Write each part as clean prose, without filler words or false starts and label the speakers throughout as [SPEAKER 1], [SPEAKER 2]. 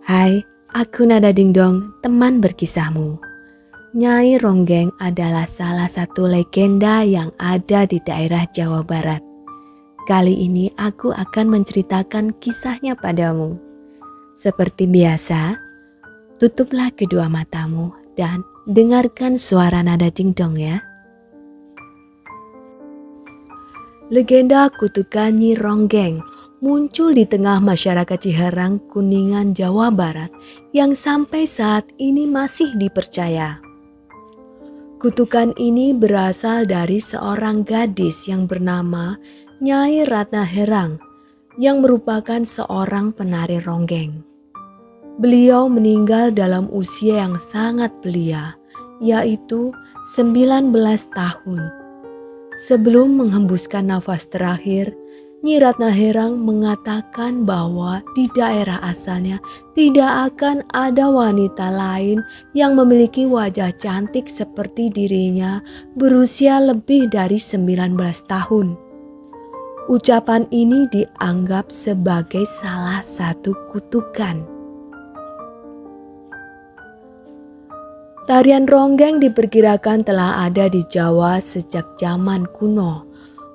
[SPEAKER 1] Hai, aku Nada Dingdong, teman berkisahmu. Nyai Ronggeng adalah salah satu legenda yang ada di daerah Jawa Barat. Kali ini aku akan menceritakan kisahnya padamu. Seperti biasa, tutuplah kedua matamu dan dengarkan suara Nada Dingdong ya. Legenda kutukan Nyi Ronggeng muncul di tengah masyarakat Ciherang, Kuningan, Jawa Barat yang sampai saat ini masih dipercaya. Kutukan ini berasal dari seorang gadis yang bernama Nyai Ratna Herang yang merupakan seorang penari ronggeng. Beliau meninggal dalam usia yang sangat belia, yaitu 19 tahun. Sebelum menghembuskan nafas terakhir, Nyi Ratna Herang mengatakan bahwa di daerah asalnya tidak akan ada wanita lain yang memiliki wajah cantik seperti dirinya berusia lebih dari 19 tahun. Ucapan ini dianggap sebagai salah satu kutukan. Tarian ronggeng diperkirakan telah ada di Jawa sejak zaman kuno.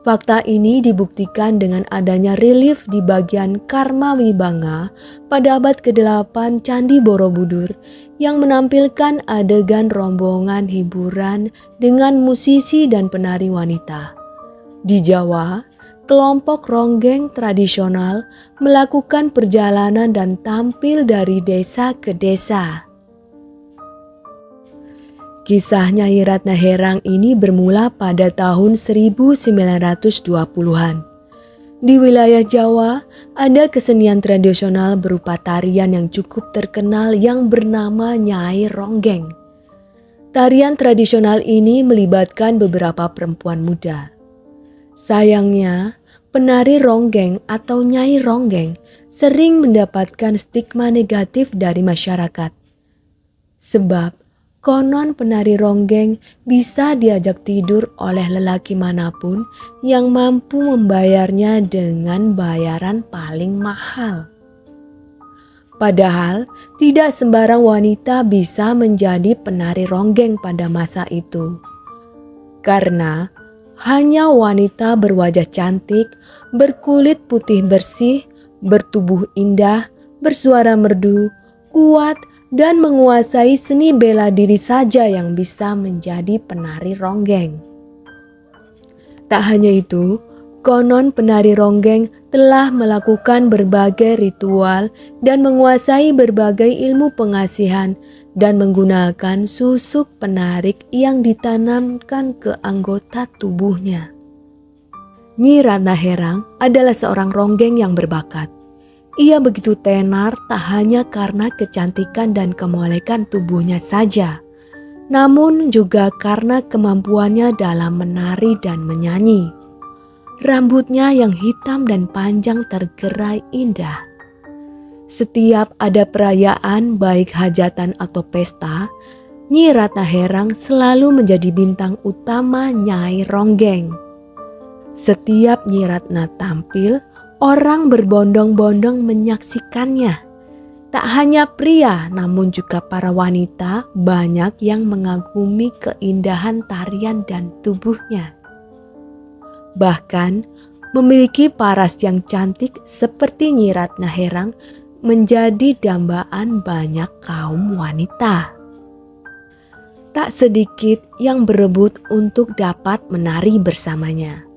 [SPEAKER 1] Fakta ini dibuktikan dengan adanya relief di bagian Karma Wibanga pada abad ke-8 Candi Borobudur yang menampilkan adegan rombongan hiburan dengan musisi dan penari wanita. Di Jawa, kelompok ronggeng tradisional melakukan perjalanan dan tampil dari desa ke desa. Kisah Nyai Ratna Herang ini bermula pada tahun 1920-an. Di wilayah Jawa, ada kesenian tradisional berupa tarian yang cukup terkenal yang bernama Nyai Ronggeng. Tarian tradisional ini melibatkan beberapa perempuan muda. Sayangnya, penari ronggeng atau Nyai Ronggeng sering mendapatkan stigma negatif dari masyarakat. Sebab konon penari ronggeng bisa diajak tidur oleh lelaki manapun yang mampu membayarnya dengan bayaran paling mahal. Padahal tidak sembarang wanita bisa menjadi penari ronggeng pada masa itu. Karena hanya wanita berwajah cantik, berkulit putih bersih, bertubuh indah, bersuara merdu, kuat, dan menguasai seni bela diri saja yang bisa menjadi penari ronggeng. Tak hanya itu, konon penari ronggeng telah melakukan berbagai ritual dan menguasai berbagai ilmu pengasihan dan menggunakan susuk penarik yang ditanamkan ke anggota tubuhnya. Nyi Ratna Herang adalah seorang ronggeng yang berbakat. Ia begitu tenar tak hanya karena kecantikan dan kemolekan tubuhnya saja, namun juga karena kemampuannya dalam menari dan menyanyi. Rambutnya yang hitam dan panjang tergerai indah. Setiap ada perayaan baik hajatan atau pesta, Nyi Ratna Herang selalu menjadi bintang utama Nyai Ronggeng. Setiap Nyi Ratna tampil, orang berbondong-bondong menyaksikannya. Tak hanya pria, namun juga para wanita banyak yang mengagumi keindahan tarian dan tubuhnya. Bahkan memiliki paras yang cantik seperti Nyi Ratna Herang menjadi dambaan banyak kaum wanita. Tak sedikit yang berebut untuk dapat menari bersamanya.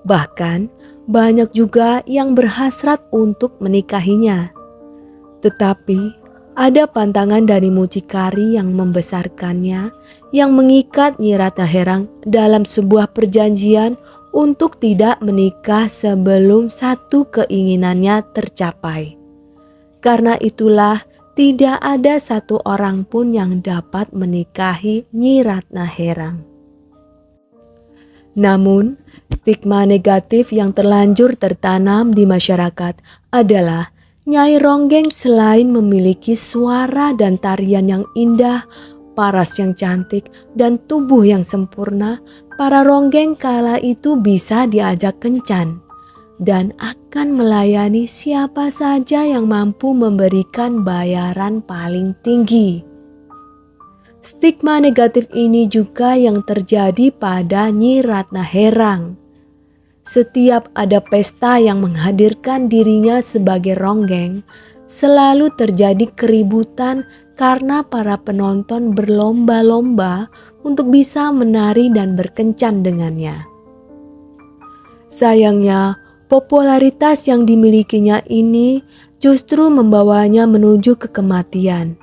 [SPEAKER 1] Bahkan banyak juga yang berhasrat untuk menikahinya. Tetapi ada pantangan dari mucikari yang membesarkannya yang mengikat Nyi Ratna Herang dalam sebuah perjanjian untuk tidak menikah sebelum satu keinginannya tercapai. Karena itulah tidak ada satu orang pun yang dapat menikahi Nyi Ratna Herang. Namun, stigma negatif yang terlanjur tertanam di masyarakat adalah Nyai Ronggeng selain memiliki suara dan tarian yang indah, paras yang cantik, dan tubuh yang sempurna, para ronggeng kala itu bisa diajak kencan. dan akan melayani siapa saja yang mampu memberikan bayaran paling tinggi. Stigma negatif ini juga yang terjadi pada Nyi Ratna Herang. Setiap ada pesta yang menghadirkan dirinya sebagai ronggeng, selalu terjadi keributan karena para penonton berlomba-lomba untuk bisa menari dan berkencan dengannya. Sayangnya, popularitas yang dimilikinya ini justru membawanya menuju ke kematian.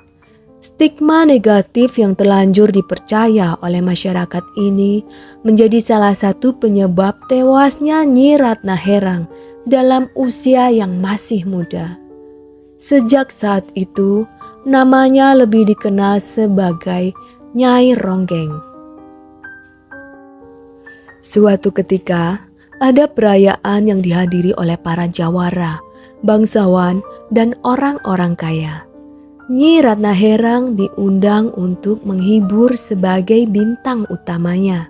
[SPEAKER 1] Stigma negatif yang terlanjur dipercaya oleh masyarakat ini menjadi salah satu penyebab tewasnya Nyi Ratna Herang dalam usia yang masih muda. Sejak saat itu, namanya lebih dikenal sebagai Nyai Ronggeng. Suatu ketika, ada perayaan yang dihadiri oleh para jawara, bangsawan, dan orang-orang kaya. Nyi Ratna Herang diundang untuk menghibur sebagai bintang utamanya.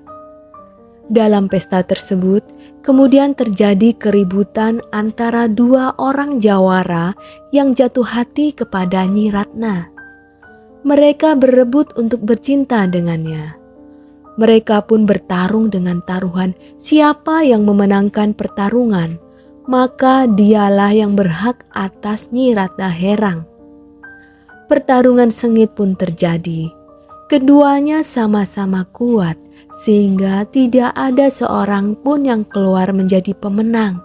[SPEAKER 1] Dalam pesta tersebut, kemudian terjadi keributan antara dua orang jawara yang jatuh hati kepada Nyi Ratna. Mereka berebut untuk bercinta dengannya. Mereka pun bertarung dengan taruhan siapa yang memenangkan pertarungan, maka dialah yang berhak atas Nyi Ratna Herang. Pertarungan sengit pun terjadi. Keduanya sama-sama kuat sehingga tidak ada seorang pun yang keluar menjadi pemenang.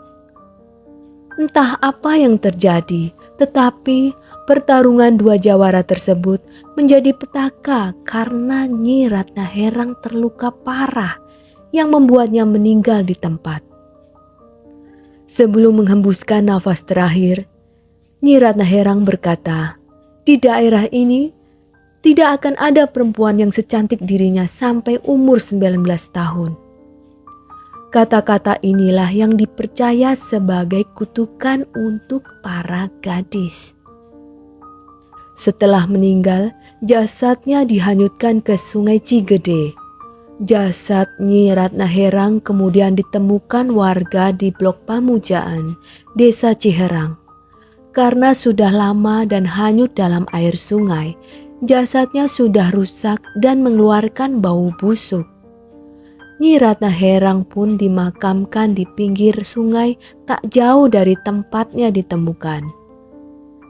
[SPEAKER 1] Entah apa yang terjadi, tetapi pertarungan dua jawara tersebut menjadi petaka karena Nyi Ratna Herang terluka parah yang membuatnya meninggal di tempat. Sebelum menghembuskan nafas terakhir, Nyi Ratna Herang berkata, "Di daerah ini tidak akan ada perempuan yang secantik dirinya sampai umur 19 tahun." Kata-kata inilah yang dipercaya sebagai kutukan untuk para gadis. Setelah meninggal, jasadnya dihanyutkan ke Sungai Cigede. Jasad Nyi Ratna Herang kemudian ditemukan warga di Blok Pamujaan, Desa Ciherang. Karena sudah lama dan hanyut dalam air sungai, jasadnya sudah rusak dan mengeluarkan bau busuk. Nyi Ratna Herang pun dimakamkan di pinggir sungai tak jauh dari tempatnya ditemukan.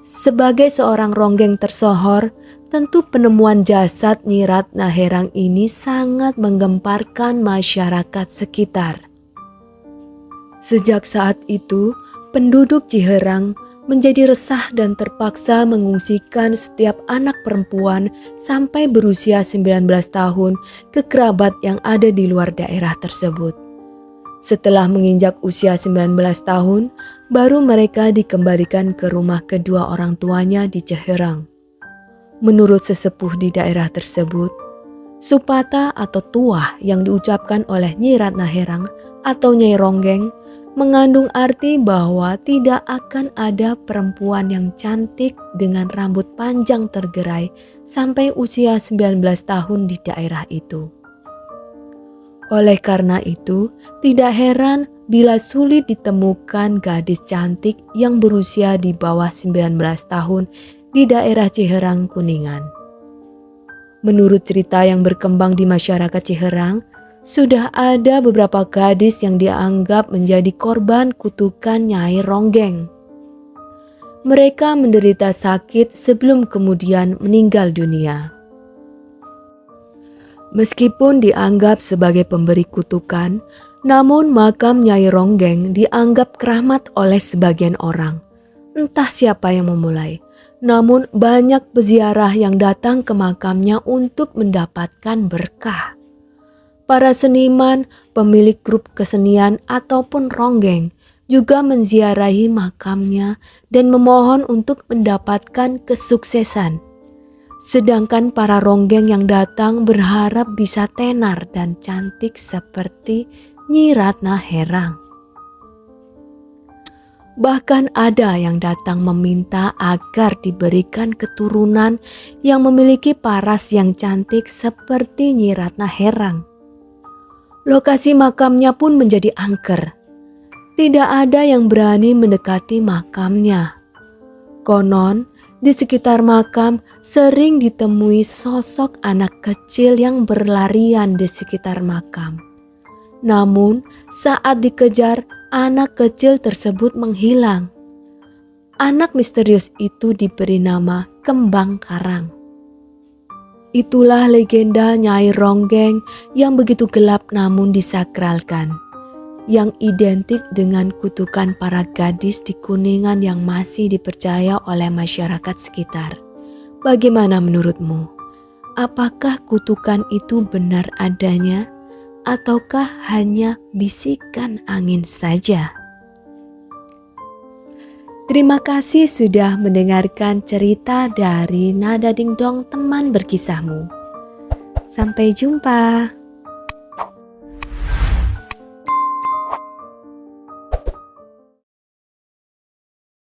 [SPEAKER 1] Sebagai seorang ronggeng tersohor, tentu penemuan jasad Nyi Ratna Herang ini sangat menggemparkan masyarakat sekitar. Sejak saat itu, penduduk Ciherang menjadi resah dan terpaksa mengungsikan setiap anak perempuan sampai berusia 19 tahun ke kerabat yang ada di luar daerah tersebut. Setelah menginjak usia 19 tahun, baru mereka dikembalikan ke rumah kedua orang tuanya di Ciherang. Menurut sesepuh di daerah tersebut, supata atau tuah yang diucapkan oleh Nyi Ratna Herang atau Nyai Ronggeng mengandung arti bahwa tidak akan ada perempuan yang cantik dengan rambut panjang tergerai sampai usia 19 tahun di daerah itu. Oleh karena itu, tidak heran bila sulit ditemukan gadis cantik yang berusia di bawah 19 tahun di daerah Ciherang, Kuningan. Menurut cerita yang berkembang di masyarakat Ciherang, sudah ada beberapa gadis yang dianggap menjadi korban kutukan Nyai Ronggeng. Mereka menderita sakit sebelum kemudian meninggal dunia. Meskipun dianggap sebagai pemberi kutukan, namun makam Nyai Ronggeng dianggap keramat oleh sebagian orang. Entah siapa yang memulai, namun banyak peziarah yang datang ke makamnya untuk mendapatkan berkah. Para seniman, pemilik grup kesenian ataupun ronggeng juga menziarahi makamnya dan memohon untuk mendapatkan kesuksesan. Sedangkan para ronggeng yang datang berharap bisa tenar dan cantik seperti Nyi Ratna Herang. Bahkan ada yang datang meminta agar diberikan keturunan yang memiliki paras yang cantik seperti Nyi Ratna Herang. Lokasi makamnya pun menjadi angker. Tidak ada yang berani mendekati makamnya. Konon, di sekitar makam sering ditemui sosok anak kecil yang berlarian di sekitar makam. Namun, saat dikejar, anak kecil tersebut menghilang. Anak misterius itu diberi nama Kembang Karang. Itulah legenda Nyai Ronggeng yang begitu gelap namun disakralkan, yang identik dengan kutukan para gadis di Kuningan yang masih dipercaya oleh masyarakat sekitar. Bagaimana menurutmu? Apakah kutukan itu benar adanya ataukah hanya bisikan angin saja? Terima kasih sudah mendengarkan cerita dari Nada Dingdong Teman Berkisahmu. Sampai jumpa.